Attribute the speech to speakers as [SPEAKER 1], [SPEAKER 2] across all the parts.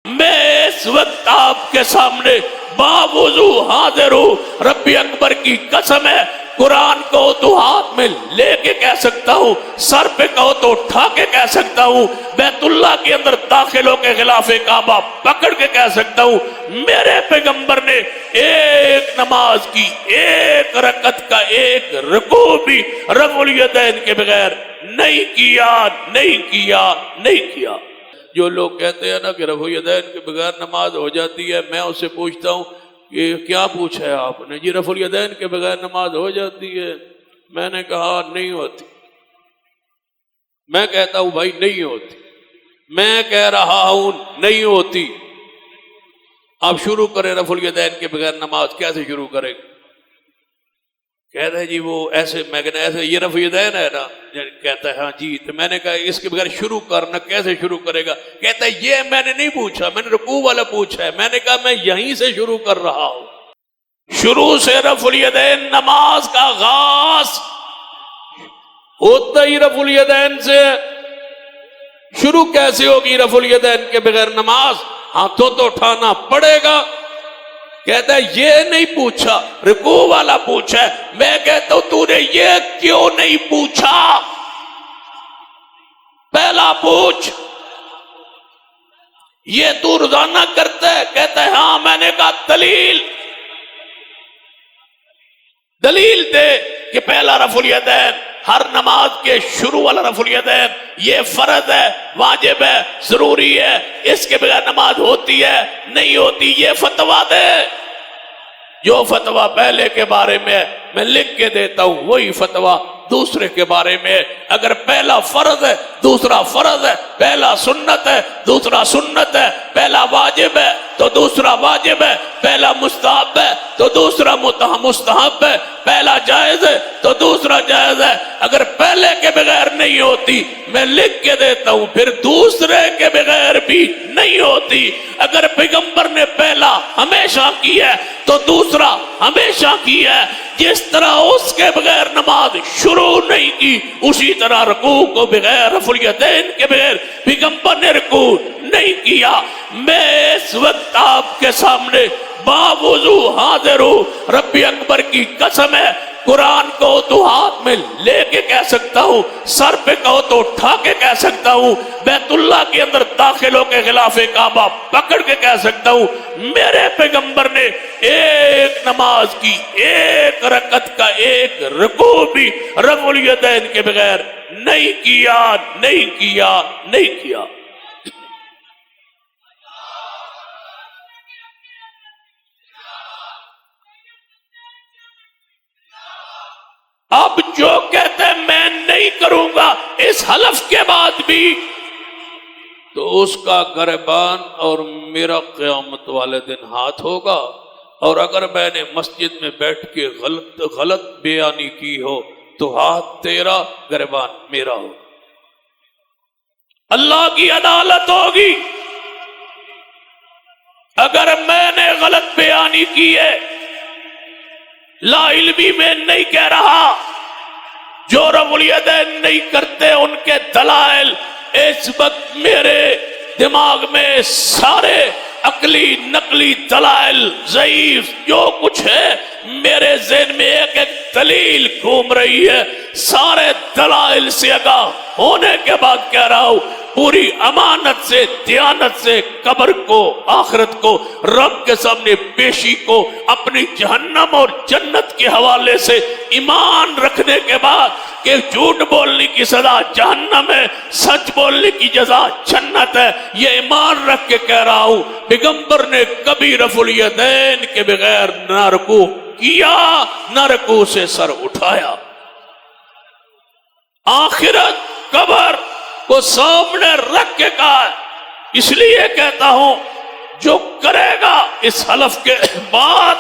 [SPEAKER 1] میں اس وقت آپ کے سامنے باوضو حاضر ہوں، رب اکبر کی قسم ہے، قرآن کو تو ہاتھ میں لے کے کہہ سکتا ہوں، سر پہ کہو تو اٹھا کے کہہ سکتا ہوں، بیت اللہ کے اندر داخل ہو کے غلاف کعبہ پکڑ کے کہہ سکتا ہوں، میرے پیغمبر نے ایک نماز کی ایک رکعت کا ایک رکوع بھی رفع الیدین کے بغیر نہیں کیا، نہیں کیا، نہیں کیا۔ جو لوگ کہتے ہیں نا کہ رفع الیدین کے بغیر نماز ہو جاتی ہے، میں اس سے پوچھتا ہوں کہ کیا پوچھا ہے آپ نے؟ جی رفع الیدین کے بغیر نماز ہو جاتی ہے؟ میں نے کہا نہیں ہوتی۔ میں کہتا ہوں بھائی نہیں ہوتی، میں کہہ رہا ہوں نہیں ہوتی۔ آپ شروع کریں رفع الیدین کے بغیر نماز، کیسے شروع کریں؟ کہتا ہے جی وہ ایسے، میں کہتا ایسے یہ رفع الیدین ہے نا، کہتا ہے ہاں جی، تو میں نے کہا اس کے بغیر شروع کرنا کیسے شروع کرے گا؟ کہتا ہے یہ میں نے نہیں پوچھا، میں نے رکوع والا پوچھا ہے۔ میں نے کہا میں یہیں سے شروع کر رہا ہوں، شروع سے رفع الیدین نماز کا آغاز ہوتا ہی رفع الیدین سے۔ شروع کیسے ہوگی رفع الیدین کے بغیر نماز؟ ہاتھوں تو اٹھانا پڑے گا۔ کہتا ہے یہ نہیں پوچھا، رکوع والا پوچھا ہے۔ میں کہتا ہوں تو نے یہ کیوں نہیں پوچھا؟ پہلا پوچھ، یہ تو روزانہ کرتا ہے؟ کہتا ہے ہاں۔ میں نے کہا دلیل، دلیل دے کہ پہلا رفع الیدین ہر نماز کے شروع والا رفع الیدین یہ فرض ہے، واجب ہے، ضروری ہے، اس کے بغیر نماز ہوتی ہے نہیں ہوتی؟ یہ فتویٰ دے۔ جو فتویٰ پہلے کے بارے میں میں لکھ کے دیتا ہوں وہی فتویٰ دوسرے کے بارے میں۔ اگر پہلا فرض ہے دوسرا فرض ہے، پہلا سنت ہے دوسرا سنت ہے، پہلا واجب ہے تو دوسرا واجب ہے، پہلا مستحب ہے تو دوسرا مستحب ہے، پہلا جائز ہے تو دوسرا جائز ہے۔ اگر پہلے کے بغیر نہیں ہوتی میں لکھ کے دیتا ہوں، پھر دوسرے کے بغیر بھی نہیں ہوتی۔ اگر پیغمبر نے پہلا ہمیشہ کی ہے تو دوسرا ہمیشہ کی ہے۔ جس طرح اس کے بغیر نماز شروع نہیں کی، اسی طرح رکوع کو بغیر رفع الیدین کے بغیر پیغمبر نے رکوع نہیں کیا۔ میں اس وقت آپ کے سامنے باوضو حاضر ہوں، رب اکبر کی قسم ہے، قرآن کو تو ہاتھ میں لے کے کہہ سکتا ہوں، سر پہ کہو تو اٹھا کے کہہ سکتا ہوں، بیت اللہ کے اندر داخل ہو کے غلاف کعبہ پکڑ کے کہہ سکتا ہوں، میرے پیغمبر نے ایک نماز کی ایک رکعت کا ایک رکوع بھی رفع الیدین کے بغیر نہیں کیا، نہیں کیا، نہیں کیا۔ اب جو کہتے ہیں میں نہیں کروں گا اس حلف کے بعد بھی، تو اس کا گریبان اور میرا قیامت والے دن ہاتھ ہوگا۔ اور اگر میں نے مسجد میں بیٹھ کے غلط بیانی کی ہو تو ہاتھ تیرا، گریبان میرا ہو۔ اللہ کی عدالت ہوگی۔ اگر میں نے غلط بیانی کی ہے، لا علمی میں نہیں کہہ رہا، جو رفع الیدین نہیں کرتے ان کے دلائل اس وقت میرے دماغ میں سارے عقلی نقلی دلائل ضعیف جو کچھ ہے میرے ذہن میں ایک ایک دلیل گھوم رہی ہے، سارے دلائل سے آگاہ ہونے کے بعد کہہ رہا ہوں، پوری امانت سے، دیانت سے، قبر کو، آخرت کو، رب کے سامنے پیشی کو، اپنی جہنم اور جنت کے حوالے سے ایمان رکھنے کے بعد کہ جھوٹ بولنے کی سزا جہنم ہے، سچ بولنے کی جزا جنت ہے، یہ ایمان رکھ کے کہہ رہا ہوں، پیغمبر نے کبھی رفع الیدین کے بغیر نہ رکوع کیا نہ رکوع سے سر اٹھایا۔ آخرت، قبر کو سامنے رکھ کے کہا، اس لیے کہتا ہوں جو کرے گا اس حلف کے بعد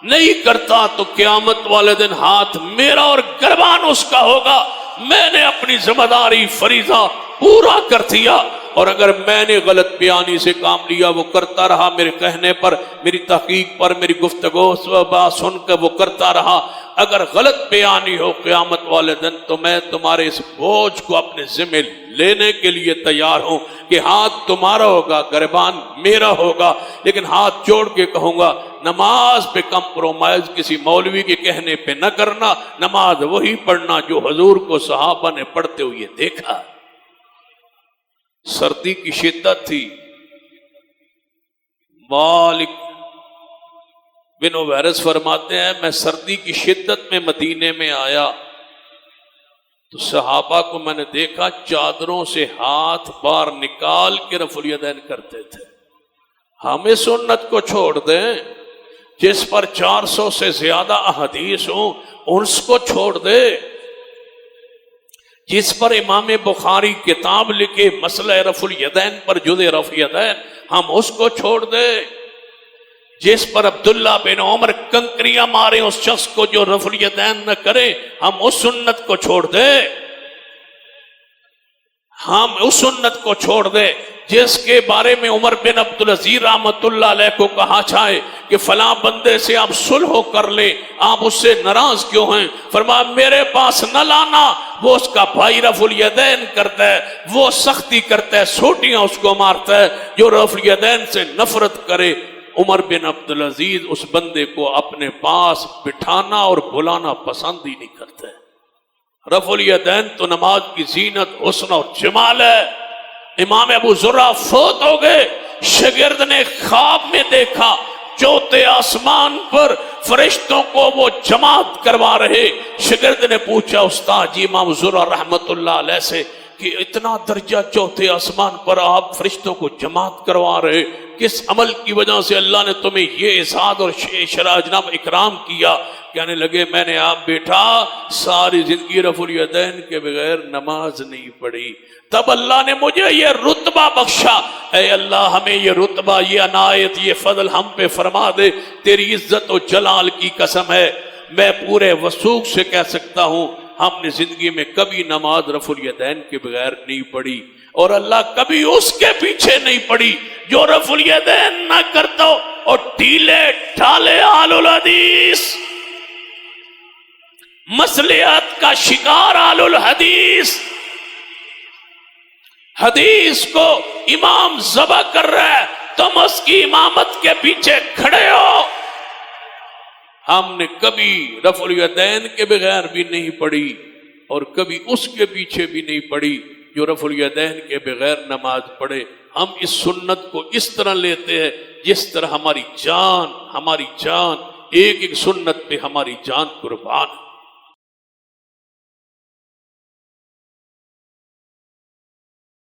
[SPEAKER 1] نہیں کرتا تو قیامت والے دن ہاتھ میرا اور گریبان اس کا ہوگا۔ میں نے اپنی ذمہ داری فریضہ پورا کر دیا، اور اگر میں نے غلط بیانی سے کام لیا وہ کرتا رہا، میرے کہنے پر، میری تحقیق پر، میری گفتگو بات سن کر وہ کرتا رہا، اگر غلط بیانی ہو قیامت والے دن تو میں تمہارے اس بوجھ کو اپنے ذمہ لینے کے لیے تیار ہوں کہ ہاتھ تمہارا ہوگا گریبان میرا ہوگا، لیکن ہاتھ جوڑ کے کہوں گا نماز پہ کمپرومائز کسی مولوی کے کہنے پہ نہ کرنا، نماز وہی پڑھنا جو حضور کو صحابہ نے پڑھتے ہوئے دیکھا۔ سردی کی شدت تھی، مالک بن ویرس فرماتے ہیں میں سردی کی شدت میں مدینے میں آیا تو صحابہ کو میں نے دیکھا چادروں سے ہاتھ باہر نکال کے رفع الیدین کرتے تھے۔ ہمیں سنت کو چھوڑ دیں، جس پر 400 سے زیادہ احادیث ہوں اس کو چھوڑ دے، جس پر امام بخاری کتاب لکھے مسئلہ رفع الیدین پر جز رفع الیدین ہم اس کو چھوڑ دے، جس پر عبداللہ بن عمر کنکریاں مارے اس شخص کو جو رفع الیدین نہ کرے ہم اس سنت کو چھوڑ دے، ہم اس سنت کو چھوڑ دے جس کے بارے میں عمر بن عبدالعزیز رحمت اللہ علیہ کو کہا جائے کہ فلاں بندے سے آپ صلح کر لیں، آپ اس سے ناراض کیوں ہیں؟ فرمایا میرے پاس نہ لانا، وہ اس کا بھائی رفع الیدین کرتا ہے، وہ سختی کرتا ہے، سوٹیاں اس کو مارتا ہے، جو رفع الیدین سے نفرت کرے۔ عمر بن عبدالعزیز اس بندے کو اپنے پاس بٹھانا اور بلانا پسند ہی نہیں کرتے۔ رفع الیدین تو نماز کی زینت، حسن اور جمال ہے۔ امام ابو زرع فوت ہو گئے، شاگرد نے خواب میں دیکھا چوتھے آسمان پر فرشتوں کو وہ جماعت کروا رہے۔ شاگرد نے پوچھا استاد جی امام زرع رحمت اللہ علیہ سے کہ اتنا درجہ چوتھے آسمان پر آپ فرشتوں کو جماعت کروا رہے، کس عمل کی وجہ سے اللہ نے تمہیں یہ اعزاز اور شرح جناب اکرام کیا؟ کہنے لگے میں نے آپ بیٹا ساری زندگی رفع الیدین کے بغیر نماز نہیں پڑھی، تب اللہ نے مجھے یہ رتبہ بخشا۔ اے اللہ ہمیں یہ رتبہ، یہ عنایت، یہ فضل ہم پہ فرما دے، تیری عزت و جلال کی قسم ہے۔ میں پورے وثوق سے کہہ سکتا ہوں ہم نے زندگی میں کبھی نماز رفع الیدین کے بغیر نہیں پڑھی، اور اللہ کبھی اس کے پیچھے نہیں پڑی جو رفع الیدین نہ کرتا ہو۔ اور ڈھیلے ڈھالے آل الحدیث، مصلحت کا شکار آل الحدیث، حدیث کو امام ذبح کر رہا ہے، تم اس کی امامت کے پیچھے کھڑے ہو۔ ہم نے کبھی رفع الیدین کے بغیر بھی نہیں پڑھی اور کبھی اس کے پیچھے بھی نہیں پڑھی جو رفع الیدین کے بغیر نماز پڑھے۔ ہم اس سنت کو اس طرح لیتے ہیں جس طرح ہماری جان ایک ایک سنت پہ ہماری جان قربان ہے۔